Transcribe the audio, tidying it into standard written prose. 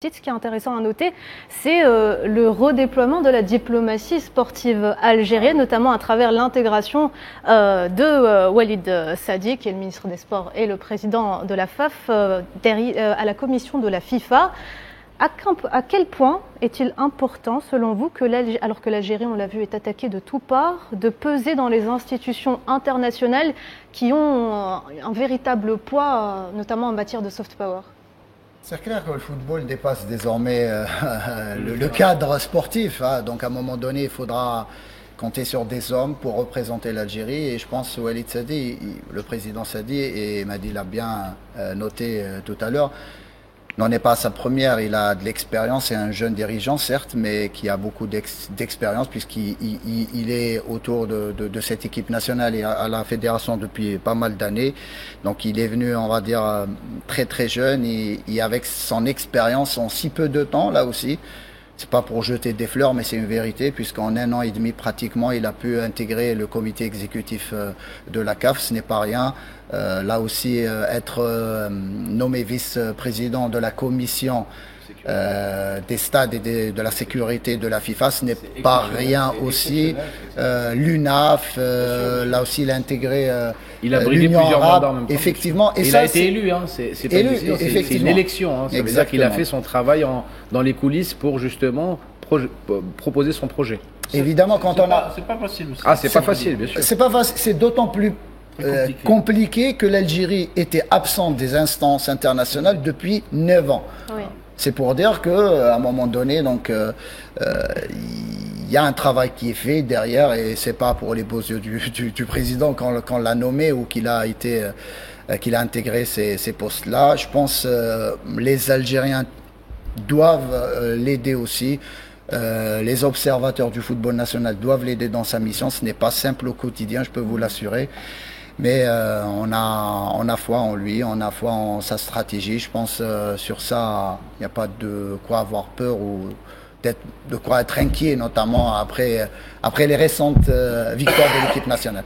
Ce qui est intéressant à noter, c'est le redéploiement de la diplomatie sportive algérienne, notamment à travers l'intégration de Walid Sadi, qui est le ministre des Sports et le président de la FAF, à la commission de la FIFA. À quel point est-il important, selon vous, alors que l'Algérie, on l'a vu, est attaquée de toutes parts, de peser dans les institutions internationales qui ont un véritable poids, notamment en matière de soft power? C'est clair que le football dépasse désormais le cadre sportif. Hein. Donc à un moment donné, il faudra compter sur des hommes pour représenter l'Algérie. Et je pense que Walid Sadi, le président Sadi, et Madi l'a bien noté tout à l'heure, n'en est pas à sa première. Il a de l'expérience, c'est un jeune dirigeant certes, mais qui a beaucoup d'expérience puisqu'il est autour de cette équipe nationale et à la fédération depuis pas mal d'années. Donc il est venu, on va dire, très très jeune et avec son expérience en si peu de temps, là aussi, c'est pas pour jeter des fleurs, mais c'est une vérité, puisqu'en 1 an et demi pratiquement, il a pu intégrer le comité exécutif de la CAF, ce n'est pas rien. Là aussi, être nommé vice-président de la commission des stades et de la sécurité de la FIFA, ce n'est pas rien aussi. L'UNAF, là aussi, il a intégré il a brigué plusieurs mandats en même temps. Effectivement. Et il a été élu, hein. C'est une élection. Hein. Ça veut dire qu'il a fait son travail dans les coulisses pour justement proposer son projet. Évidemment, quand on a... C'est pas facile aussi. Ah, c'est pas facile, bien sûr. C'est pas facile, c'est d'autant plus compliqué que l'Algérie était absente des instances internationales depuis 9 ans. Oui. C'est pour dire qu'à un moment donné, donc, il y a un travail qui est fait derrière et c'est pas pour les beaux yeux du président quand l'a nommé ou qu'il a intégré ces postes-là. Je pense les Algériens doivent l'aider aussi. Les observateurs du football national doivent l'aider dans sa mission. Ce n'est pas simple au quotidien, je peux vous l'assurer. Mais on a foi en lui, on a foi en sa stratégie. Je pense sur ça, il n'y a pas de quoi avoir peur ou de quoi être inquiet, notamment après les récentes victoires de l'équipe nationale.